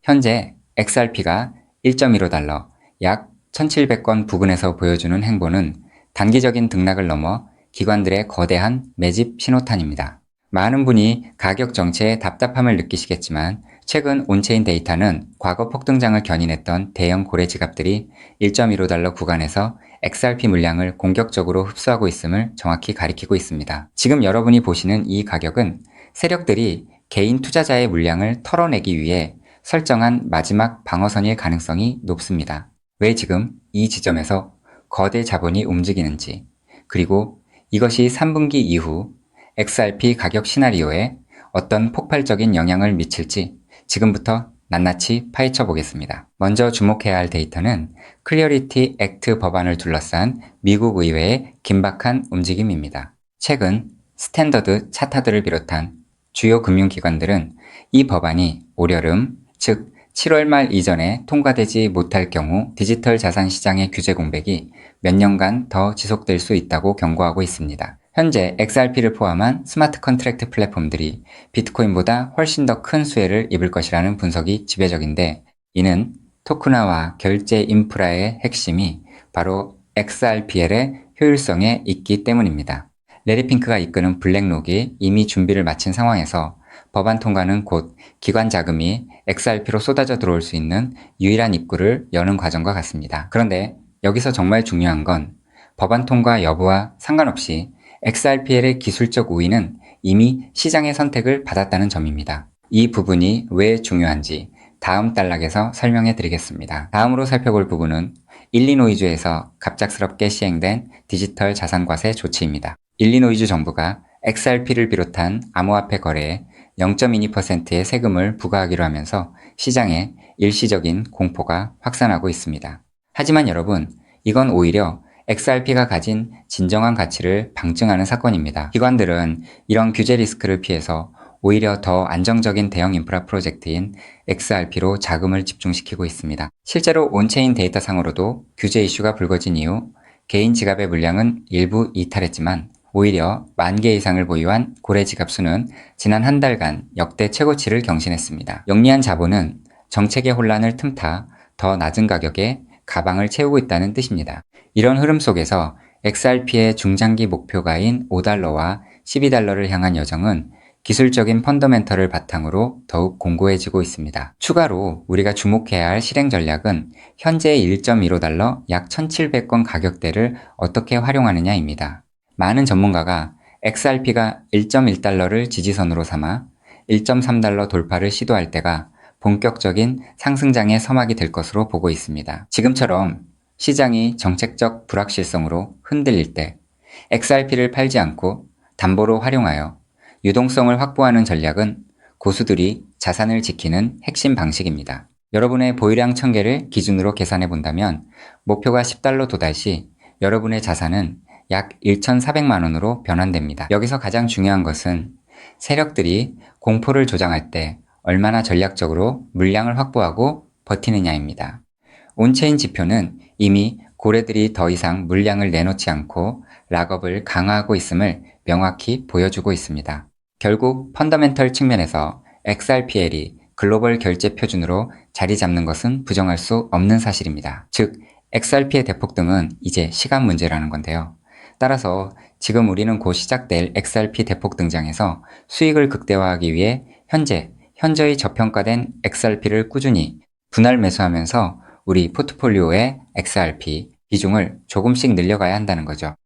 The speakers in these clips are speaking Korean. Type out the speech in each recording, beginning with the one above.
현재 XRP가 1.15달러, 약 1700건 부근에서 보여주는 행보는 단기적인 등락을 넘어 기관들의 거대한 매집 신호탄입니다. 많은 분이 가격 정체에 답답함을 느끼시겠지만 최근 온체인 데이터는 과거 폭등장을 견인했던 대형 고래 지갑들이 1.15달러 구간에서 XRP 물량을 공격적으로 흡수하고 있음을 정확히 가리키고 있습니다. 지금 여러분이 보시는 이 가격은 세력들이 개인 투자자의 물량을 털어내기 위해 설정한 마지막 방어선일 가능성이 높습니다. 왜 지금 이 지점에서 거대 자본이 움직이는지, 그리고 이것이 3분기 이후 XRP 가격 시나리오에 어떤 폭발적인 영향을 미칠지 지금부터 낱낱이 파헤쳐 보겠습니다. 먼저 주목해야 할 데이터는 클리어리티 액트 법안을 둘러싼 미국 의회의 긴박한 움직임입니다. 최근 스탠더드 차타들을 비롯한 주요 금융기관들은 이 법안이 올여름, 즉 7월 말 이전에 통과되지 못할 경우 디지털 자산 시장의 규제 공백이 몇 년간 더 지속될 수 있다고 경고하고 있습니다. 현재 XRP를 포함한 스마트 컨트랙트 플랫폼들이 비트코인보다 훨씬 더 큰 수혜를 입을 것이라는 분석이 지배적인데, 이는 토큰화와 결제 인프라의 핵심이 바로 XRPL의 효율성에 있기 때문입니다. 레리 핑크가 이끄는 블랙록이 이미 준비를 마친 상황에서 법안 통과는 곧 기관 자금이 XRP로 쏟아져 들어올 수 있는 유일한 입구를 여는 과정과 같습니다. 그런데 여기서 정말 중요한 건 법안 통과 여부와 상관없이 XRPL의 기술적 우위는 이미 시장의 선택을 받았다는 점입니다. 이 부분이 왜 중요한지 다음 단락에서 설명해 드리겠습니다. 다음으로 살펴볼 부분은 일리노이주에서 갑작스럽게 시행된 디지털 자산과세 조치입니다. 일리노이주 정부가 XRP를 비롯한 암호화폐 거래에 0.22%의 세금을 부과하기로 하면서 시장에 일시적인 공포가 확산하고 있습니다. 하지만 여러분, 이건 오히려 XRP가 가진 진정한 가치를 방증하는 사건입니다. 기관들은 이런 규제 리스크를 피해서 오히려 더 안정적인 대형 인프라 프로젝트인 XRP로 자금을 집중시키고 있습니다. 실제로 온체인 데이터상으로도 규제 이슈가 불거진 이후 개인 지갑의 물량은 일부 이탈했지만 오히려 10,000개 이상을 보유한 고래 지갑 수는 지난 한 달간 역대 최고치를 경신했습니다. 영리한 자본은 정책의 혼란을 틈타 더 낮은 가격에 가방을 채우고 있다는 뜻입니다. 이런 흐름 속에서 XRP의 중장기 목표가인 5달러와 12달러를 향한 여정은 기술적인 펀더멘털을 바탕으로 더욱 공고해지고 있습니다. 추가로 우리가 주목해야 할 실행 전략은 현재 1.15달러 약 1,700건 가격대를 어떻게 활용하느냐입니다. 많은 전문가가 XRP가 1.1달러를 지지선으로 삼아 1.3달러 돌파를 시도할 때가 본격적인 상승장의 서막이 될 것으로 보고 있습니다. 지금처럼 시장이 정책적 불확실성으로 흔들릴 때 XRP를 팔지 않고 담보로 활용하여 유동성을 확보하는 전략은 고수들이 자산을 지키는 핵심 방식입니다. 여러분의 보유량 1000개를 기준으로 계산해 본다면 목표가 10달러 도달 시 여러분의 자산은 약 1,400만 원으로 변환됩니다. 여기서 가장 중요한 것은 세력들이 공포를 조장할 때 얼마나 전략적으로 물량을 확보하고 버티느냐입니다. 온체인 지표는 이미 고래들이 더 이상 물량을 내놓지 않고 락업을 강화하고 있음을 명확히 보여주고 있습니다. 결국 펀더멘털 측면에서 XRPL이 글로벌 결제 표준으로 자리 잡는 것은 부정할 수 없는 사실입니다. 즉, XRP의 대폭등은 이제 시간 문제라는 건데요. 따라서 지금 우리는 곧 시작될 XRP 대폭 등장에서 수익을 극대화하기 위해 현저히 저평가된 XRP를 꾸준히 분할 매수하면서 우리 포트폴리오의 XRP 비중을 조금씩 늘려가야 한다는 거죠.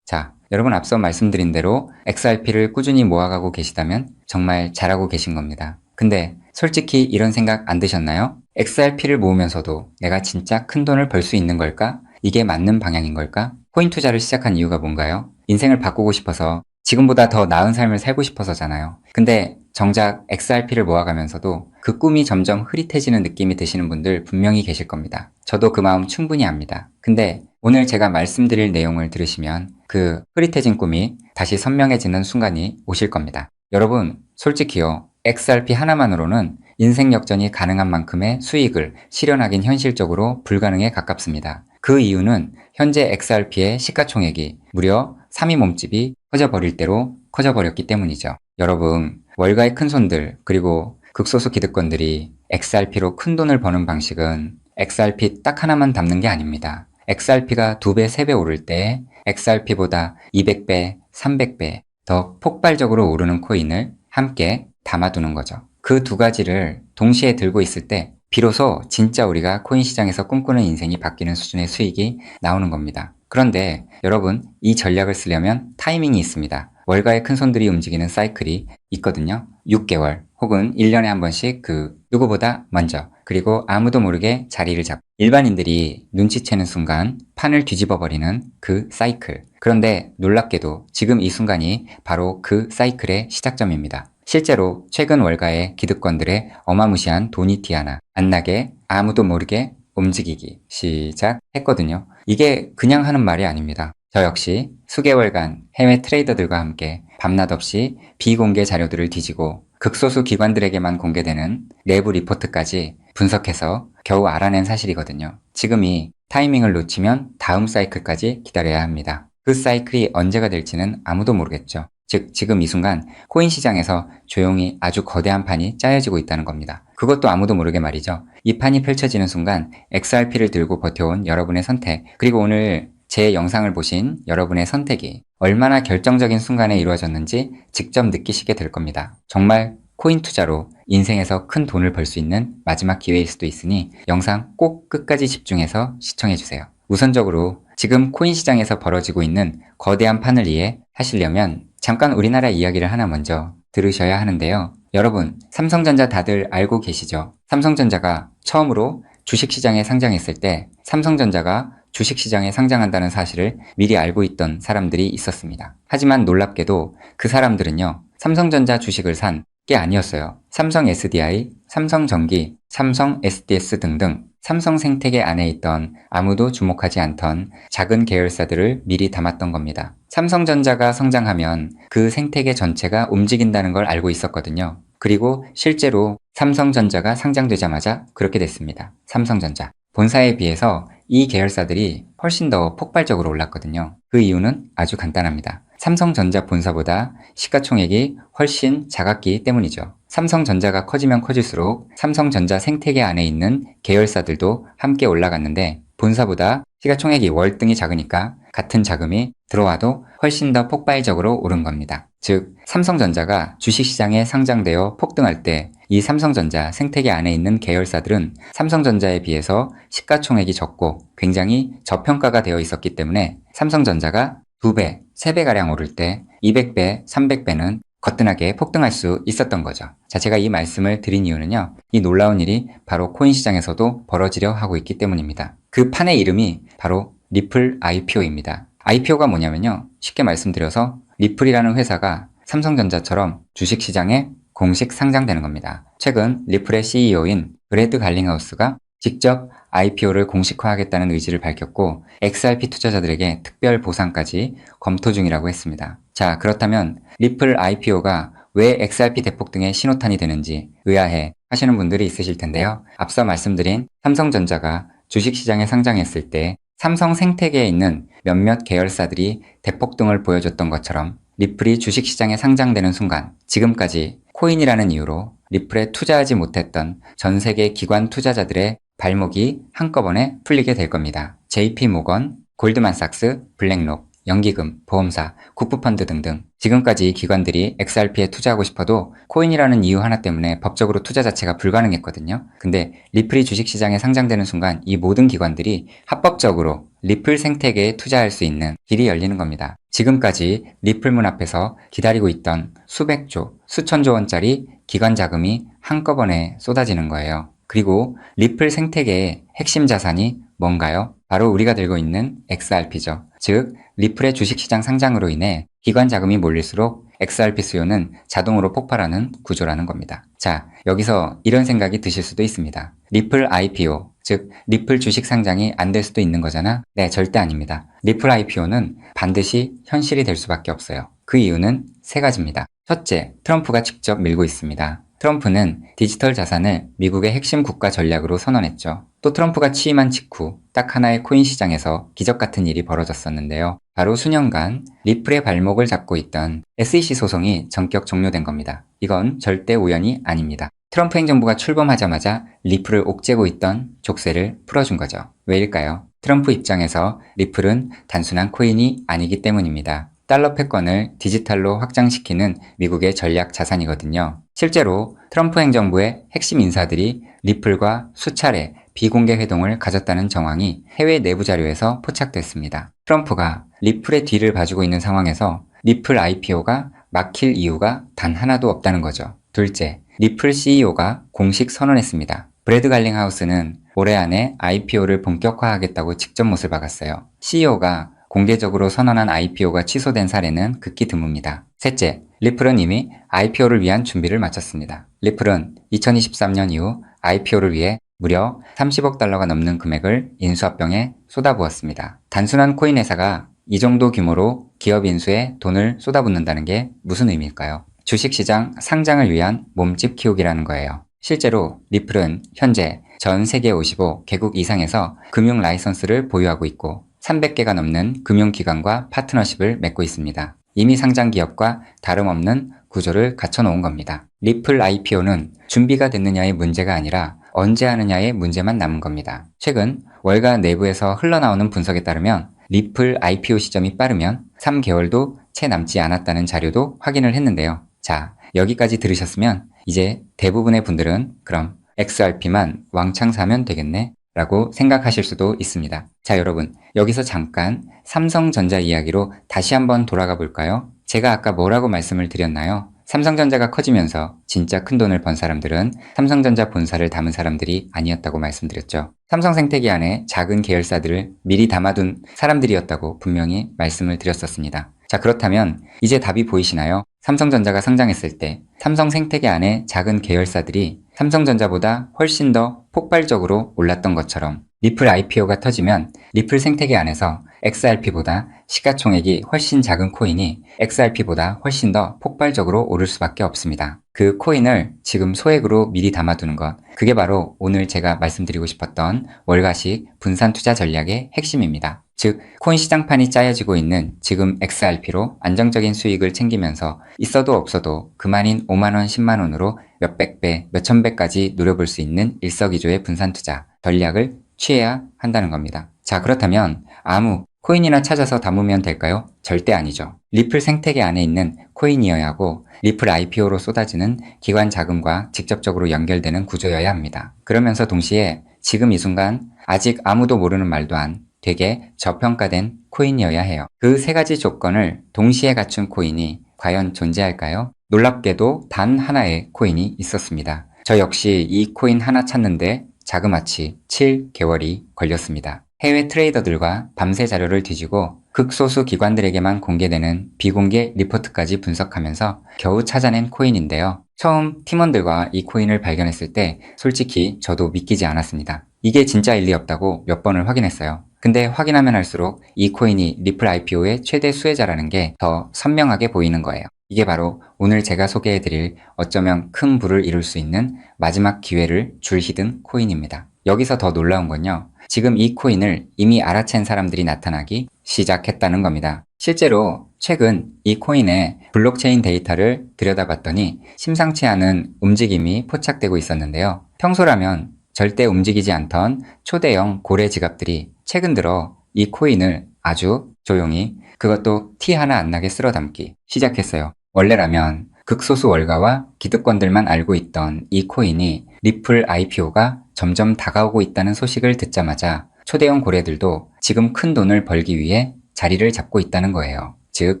자, 여러분 앞서 말씀드린 대로 XRP를 꾸준히 모아가고 계시다면 정말 잘하고 계신 겁니다. 근데 솔직히 이런 생각 안 드셨나요? XRP를 모으면서도 내가 진짜 큰 돈을 벌 수 있는 걸까? 이게 맞는 방향인 걸까? 코인 투자를 시작한 이유가 뭔가요? 인생을 바꾸고 싶어서, 지금보다 더 나은 삶을 살고 싶어서잖아요. 근데 정작 XRP를 모아가면서도 그 꿈이 점점 흐릿해지는 느낌이 드시는 분들 분명히 계실 겁니다. 저도 그 마음 충분히 압니다. 근데 오늘 제가 말씀드릴 내용을 들으시면 그 흐릿해진 꿈이 다시 선명해지는 순간이 오실 겁니다. 여러분, 솔직히요, XRP 하나만으로는 인생 역전이 가능한 만큼의 수익을 실현하긴 현실적으로 불가능에 가깝습니다. 그 이유는 현재 XRP의 시가총액이 무려 3위 몸집이 커져버릴 대로 커져버렸기 때문이죠. 여러분, 월가의 큰손들 그리고 극소수 기득권들이 XRP로 큰 돈을 버는 방식은 XRP 딱 하나만 담는 게 아닙니다. XRP가 2배, 3배 오를 때 XRP보다 200배, 300배 더 폭발적으로 오르는 코인을 함께 담아두는 거죠. 그 두 가지를 동시에 들고 있을 때 비로소 진짜 우리가 코인 시장에서 꿈꾸는 인생이 바뀌는 수준의 수익이 나오는 겁니다. 그런데 여러분, 이 전략을 쓰려면 타이밍이 있습니다. 월가의 큰 손들이 움직이는 사이클이 있거든요. 6개월 혹은 1년에 한 번씩 누구보다 먼저, 그리고 아무도 모르게 자리를 잡고 일반인들이 눈치채는 순간 판을 뒤집어 버리는 그 사이클. 그런데 놀랍게도 지금 이 순간이 바로 그 사이클의 시작점입니다. 실제로 최근 월가의 기득권들의 어마무시한 돈이 티 하나 안 나게 아무도 모르게 움직이기 시작했거든요. 이게 그냥 하는 말이 아닙니다. 저 역시 수개월간 해외 트레이더들과 함께 밤낮 없이 비공개 자료들을 뒤지고 극소수 기관들에게만 공개되는 내부 리포트까지 분석해서 겨우 알아낸 사실이거든요. 지금이 타이밍을 놓치면 다음 사이클까지 기다려야 합니다. 그 사이클이 언제가 될지는 아무도 모르겠죠. 즉 지금 이 순간 코인 시장에서 조용히 아주 거대한 판이 짜여지고 있다는 겁니다. 그것도 아무도 모르게 말이죠. 이 판이 펼쳐지는 순간 XRP를 들고 버텨온 여러분의 선택, 그리고 오늘 제 영상을 보신 여러분의 선택이 얼마나 결정적인 순간에 이루어졌는지 직접 느끼시게 될 겁니다. 정말 코인 투자로 인생에서 큰 돈을 벌 수 있는 마지막 기회일 수도 있으니 영상 꼭 끝까지 집중해서 시청해주세요. 우선적으로 지금 코인 시장에서 벌어지고 있는 거대한 판을 이해하시려면 잠깐 우리나라 이야기를 하나 먼저 들으셔야 하는데요. 여러분, 삼성전자 다들 알고 계시죠? 삼성전자가 처음으로 주식시장에 상장했을 때 삼성전자가 주식시장에 상장한다는 사실을 미리 알고 있던 사람들이 있었습니다. 하지만 놀랍게도 그 사람들은요, 삼성전자 주식을 산 게 아니었어요. 삼성 SDI, 삼성전기, 삼성 SDS 등등 삼성 생태계 안에 있던 아무도 주목하지 않던 작은 계열사들을 미리 담았던 겁니다. 삼성전자가 성장하면 그 생태계 전체가 움직인다는 걸 알고 있었거든요. 그리고 실제로 삼성전자가 상장되자마자 그렇게 됐습니다. 삼성전자. 본사에 비해서 이 계열사들이 훨씬 더 폭발적으로 올랐거든요. 그 이유는 아주 간단합니다. 삼성전자 본사보다 시가총액이 훨씬 작았기 때문이죠. 삼성전자가 커지면 커질수록 삼성전자 생태계 안에 있는 계열사들도 함께 올라갔는데 본사보다 시가총액이 월등히 작으니까 같은 자금이 들어와도 훨씬 더 폭발적으로 오른 겁니다. 즉, 삼성전자가 주식시장에 상장되어 폭등할 때 이 삼성전자 생태계 안에 있는 계열사들은 삼성전자에 비해서 시가총액이 적고 굉장히 저평가가 되어 있었기 때문에 삼성전자가 2배, 3배가량 오를 때 200배, 300배는 거뜬하게 폭등할 수 있었던 거죠. 자, 제가 이 말씀을 드린 이유는요, 이 놀라운 일이 바로 코인 시장에서도 벌어지려 하고 있기 때문입니다. 그 판의 이름이 바로 리플 IPO입니다. IPO가 뭐냐면요, 쉽게 말씀드려서 리플이라는 회사가 삼성전자처럼 주식시장에 공식 상장되는 겁니다. 최근 리플의 CEO인 브래드 갈링하우스가 직접 IPO를 공식화하겠다는 의지를 밝혔고 XRP 투자자들에게 특별 보상까지 검토 중이라고 했습니다. 자, 그렇다면 리플 IPO가 왜 XRP 대폭등의 신호탄이 되는지 의아해 하시는 분들이 있으실 텐데요. 앞서 말씀드린 삼성전자가 주식시장에 상장했을 때 삼성 생태계에 있는 몇몇 계열사들이 대폭등을 보여줬던 것처럼 리플이 주식시장에 상장되는 순간 지금까지 코인이라는 이유로 리플에 투자하지 못했던 전 세계 기관 투자자들의 발목이 한꺼번에 풀리게 될 겁니다. JP모건, 골드만삭스, 블랙록, 연기금, 보험사, 국부펀드 등등 지금까지 기관들이 XRP에 투자하고 싶어도 코인이라는 이유 하나 때문에 법적으로 투자 자체가 불가능했거든요. 근데 리플이 주식시장에 상장되는 순간 이 모든 기관들이 합법적으로 리플 생태계에 투자할 수 있는 길이 열리는 겁니다. 지금까지 리플 문 앞에서 기다리고 있던 수백조, 수천조 원짜리 기관 자금이 한꺼번에 쏟아지는 거예요. 그리고 리플 생태계의 핵심 자산이 뭔가요? 바로 우리가 들고 있는 XRP죠. 즉, 리플의 주식시장 상장으로 인해 기관 자금이 몰릴수록 XRP 수요는 자동으로 폭발하는 구조라는 겁니다. 자, 여기서 이런 생각이 드실 수도 있습니다. 리플 IPO, 즉 리플 주식 상장이 안 될 수도 있는 거잖아? 네, 절대 아닙니다. 리플 IPO는 반드시 현실이 될 수밖에 없어요. 그 이유는 세 가지입니다. 첫째, 트럼프가 직접 밀고 있습니다. 트럼프는 디지털 자산을 미국의 핵심 국가 전략으로 선언했죠. 또 트럼프가 취임한 직후 딱 하나의 코인 시장에서 기적 같은 일이 벌어졌었는데요. 바로 수년간 리플의 발목을 잡고 있던 SEC 소송이 전격 종료된 겁니다. 이건 절대 우연이 아닙니다. 트럼프 행정부가 출범하자마자 리플을 옥죄고 있던 족쇄를 풀어준 거죠. 왜일까요? 트럼프 입장에서 리플은 단순한 코인이 아니기 때문입니다. 달러 패권을 디지털로 확장시키는 미국의 전략 자산이거든요. 실제로 트럼프 행정부의 핵심 인사들이 리플과 수차례 비공개 회동을 가졌다는 정황이 해외 내부 자료에서 포착됐습니다. 트럼프가 리플의 뒤를 봐주고 있는 상황에서 리플 IPO가 막힐 이유가 단 하나도 없다는 거죠. 둘째, 리플 CEO가 공식 선언했습니다. 브래드 갈링하우스는 올해 안에 IPO를 본격화하겠다고 직접 못을 박았어요. CEO가 공개적으로 선언한 IPO가 취소된 사례는 극히 드뭅니다. 셋째, 리플은 이미 IPO를 위한 준비를 마쳤습니다. 리플은 2023년 이후 IPO를 위해 무려 30억 달러가 넘는 금액을 인수합병에 쏟아부었습니다. 단순한 코인 회사가 이 정도 규모로 기업 인수에 돈을 쏟아붓는다는 게 무슨 의미일까요? 주식시장 상장을 위한 몸집 키우기라는 거예요. 실제로 리플은 현재 전 세계 55개국 이상에서 금융 라이선스를 보유하고 있고 300개가 넘는 금융기관과 파트너십을 맺고 있습니다. 이미 상장 기업과 다름없는 구조를 갖춰놓은 겁니다. 리플 IPO는 준비가 됐느냐의 문제가 아니라 언제 하느냐의 문제만 남은 겁니다. 최근 월가 내부에서 흘러나오는 분석에 따르면 리플 IPO 시점이 빠르면 3개월도 채 남지 않았다는 자료도 확인을 했는데요. 자, 여기까지 들으셨으면 이제 대부분의 분들은 그럼 XRP만 왕창 사면 되겠네 라고 생각하실 수도 있습니다. 자, 여러분, 여기서 잠깐 삼성전자 이야기로 다시 한번 돌아가 볼까요? 제가 아까 뭐라고 말씀을 드렸나요? 삼성전자가 커지면서 진짜 큰 돈을 번 사람들은 삼성전자 본사를 담은 사람들이 아니었다고 말씀드렸죠. 삼성생태계 안에 작은 계열사들을 미리 담아둔 사람들이었다고 분명히 말씀을 드렸었습니다. 자, 그렇다면 이제 답이 보이시나요? 삼성전자가 상장했을 때 삼성생태계 안에 작은 계열사들이 삼성전자보다 훨씬 더 폭발적으로 올랐던 것처럼 리플 IPO가 터지면 리플 생태계 안에서 XRP보다 시가총액이 훨씬 작은 코인이 XRP보다 훨씬 더 폭발적으로 오를 수밖에 없습니다. 그 코인을 지금 소액으로 미리 담아두는 것, 그게 바로 오늘 제가 말씀드리고 싶었던 월가식 분산 투자 전략의 핵심입니다. 즉, 코인 시장판이 짜여지고 있는 지금 XRP로 안정적인 수익을 챙기면서 있어도 없어도 그만인 5만원, 10만원으로 몇백 배, 몇천 배까지 누려볼 수 있는 일석이조의 분산 투자 전략을 취해야 한다는 겁니다. 자, 그렇다면 아무 코인이나 찾아서 담으면 될까요? 절대 아니죠. 리플 생태계 안에 있는 코인이어야 하고 리플 IPO로 쏟아지는 기관 자금과 직접적으로 연결되는 구조여야 합니다. 그러면서 동시에 지금 이 순간 아직 아무도 모르는 말도 안 되게 저평가된 코인이어야 해요. 그 세 가지 조건을 동시에 갖춘 코인이 과연 존재할까요? 놀랍게도 단 하나의 코인이 있었습니다. 저 역시 이 코인 하나 찾는데 자그마치 7개월이 걸렸습니다. 해외 트레이더들과 밤새 자료를 뒤지고 극소수 기관들에게만 공개되는 비공개 리포트까지 분석하면서 겨우 찾아낸 코인인데요. 처음 팀원들과 이 코인을 발견했을 때 솔직히 저도 믿기지 않았습니다. 이게 진짜일 리 없다고 몇 번을 확인했어요. 근데 확인하면 할수록 이 코인이 리플 IPO의 최대 수혜자라는 게 더 선명하게 보이는 거예요. 이게 바로 오늘 제가 소개해드릴 어쩌면 큰 부를 이룰 수 있는 마지막 기회를 줄히든 코인입니다. 여기서 더 놀라운 건요. 지금 이 코인을 이미 알아챈 사람들이 나타나기 시작했다는 겁니다. 실제로 최근 이 코인의 블록체인 데이터를 들여다봤더니 심상치 않은 움직임이 포착되고 있었는데요. 평소라면 절대 움직이지 않던 초대형 고래 지갑들이 최근 들어 이 코인을 아주 조용히 그것도 티 하나 안 나게 쓸어 담기 시작했어요. 원래라면 극소수 월가와 기득권들만 알고 있던 이 코인이 리플 IPO가 점점 다가오고 있다는 소식을 듣자마자 초대형 고래들도 지금 큰 돈을 벌기 위해 자리를 잡고 있다는 거예요. 즉,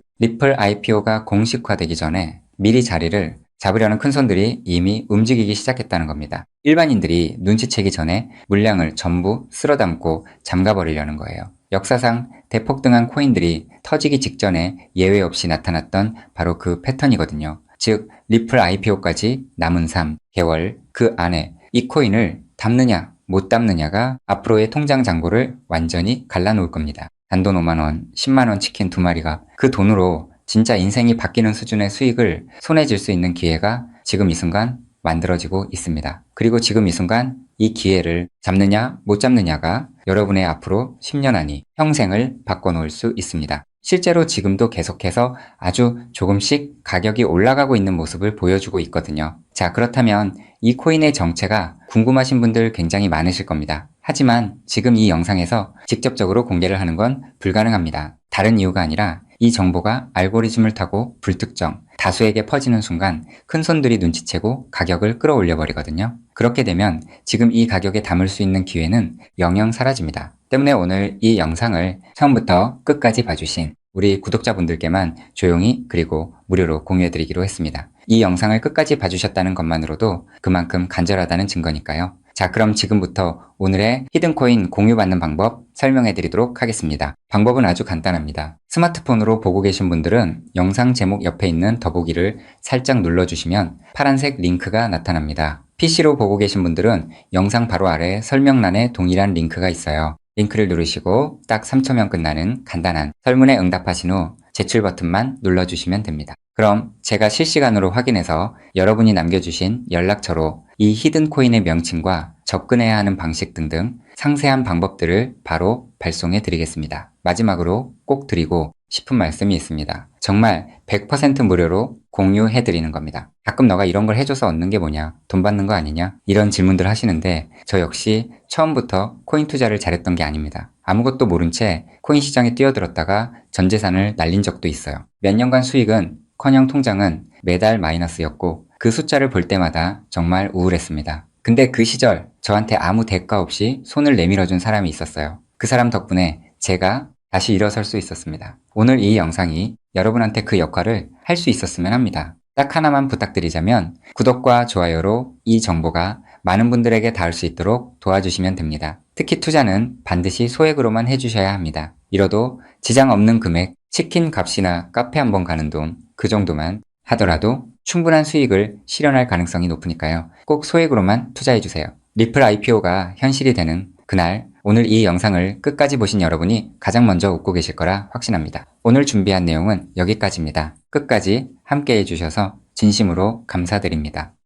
리플 IPO가 공식화되기 전에 미리 자리를 잡으려는 큰손들이 이미 움직이기 시작했다는 겁니다. 일반인들이 눈치채기 전에 물량을 전부 쓸어담고 잠가버리려는 거예요. 역사상 대폭등한 코인들이 터지기 직전에 예외 없이 나타났던 바로 그 패턴이거든요. 즉, 리플 IPO까지 남은 3개월 그 안에 이 코인을 담느냐 못 담느냐가 앞으로의 통장 잔고를 완전히 갈라놓을 겁니다. 단돈 5만원, 10만원 치킨 2마리가 그 돈으로 진짜 인생이 바뀌는 수준의 수익을 손에 쥘 수 있는 기회가 지금 이 순간 만들어지고 있습니다. 그리고 지금 이 순간 이 기회를 잡느냐 못 잡느냐가 여러분의 앞으로 10년 안이 평생을 바꿔놓을 수 있습니다. 실제로 지금도 계속해서 아주 조금씩 가격이 올라가고 있는 모습을 보여주고 있거든요. 자, 그렇다면 이 코인의 정체가 궁금하신 분들 굉장히 많으실 겁니다. 하지만 지금 이 영상에서 직접적으로 공개를 하는 건 불가능합니다. 다른 이유가 아니라 이 정보가 알고리즘을 타고 불특정, 다수에게 퍼지는 순간 큰 손들이 눈치채고 가격을 끌어올려 버리거든요. 그렇게 되면 지금 이 가격에 담을 수 있는 기회는 영영 사라집니다. 때문에 오늘 이 영상을 처음부터 끝까지 봐주신 우리 구독자분들께만 조용히 그리고 무료로 공유해드리기로 했습니다. 이 영상을 끝까지 봐주셨다는 것만으로도 그만큼 간절하다는 증거니까요. 자, 그럼 지금부터 오늘의 히든코인 공유받는 방법 설명해드리도록 하겠습니다. 방법은 아주 간단합니다. 스마트폰으로 보고 계신 분들은 영상 제목 옆에 있는 더보기를 살짝 눌러주시면 파란색 링크가 나타납니다. PC로 보고 계신 분들은 영상 바로 아래 설명란에 동일한 링크가 있어요. 링크를 누르시고 딱 3초면 끝나는 간단한 설문에 응답하신 후 제출 버튼만 눌러주시면 됩니다. 그럼 제가 실시간으로 확인해서 여러분이 남겨주신 연락처로 이 히든코인의 명칭과 접근해야 하는 방식 등등 상세한 방법들을 바로 발송해 드리겠습니다. 마지막으로 꼭 드리고 싶은 말씀이 있습니다. 정말 100% 무료로 공유해 드리는 겁니다. 가끔 너가 이런 걸 해줘서 얻는 게 뭐냐? 돈 받는 거 아니냐? 이런 질문들 하시는데 저 역시 처음부터 코인 투자를 잘했던 게 아닙니다. 아무것도 모른 채 코인 시장에 뛰어들었다가 전 재산을 날린 적도 있어요. 몇 년간 수익은 커녕 통장은 매달 마이너스였고 그 숫자를 볼 때마다 정말 우울했습니다. 근데 그 시절 저한테 아무 대가 없이 손을 내밀어준 사람이 있었어요. 그 사람 덕분에 제가 다시 일어설 수 있었습니다. 오늘 이 영상이 여러분한테 그 역할을 할 수 있었으면 합니다. 딱 하나만 부탁드리자면 구독과 좋아요로 이 정보가 많은 분들에게 닿을 수 있도록 도와주시면 됩니다. 특히 투자는 반드시 소액으로만 해주셔야 합니다. 이뤄도 지장 없는 금액, 치킨 값이나 카페 한번 가는 돈, 그 정도만 하더라도 충분한 수익을 실현할 가능성이 높으니까요. 꼭 소액으로만 투자해주세요. 리플 IPO가 현실이 되는 그날 오늘 이 영상을 끝까지 보신 여러분이 가장 먼저 웃고 계실 거라 확신합니다. 오늘 준비한 내용은 여기까지입니다. 끝까지 함께 해주셔서 진심으로 감사드립니다.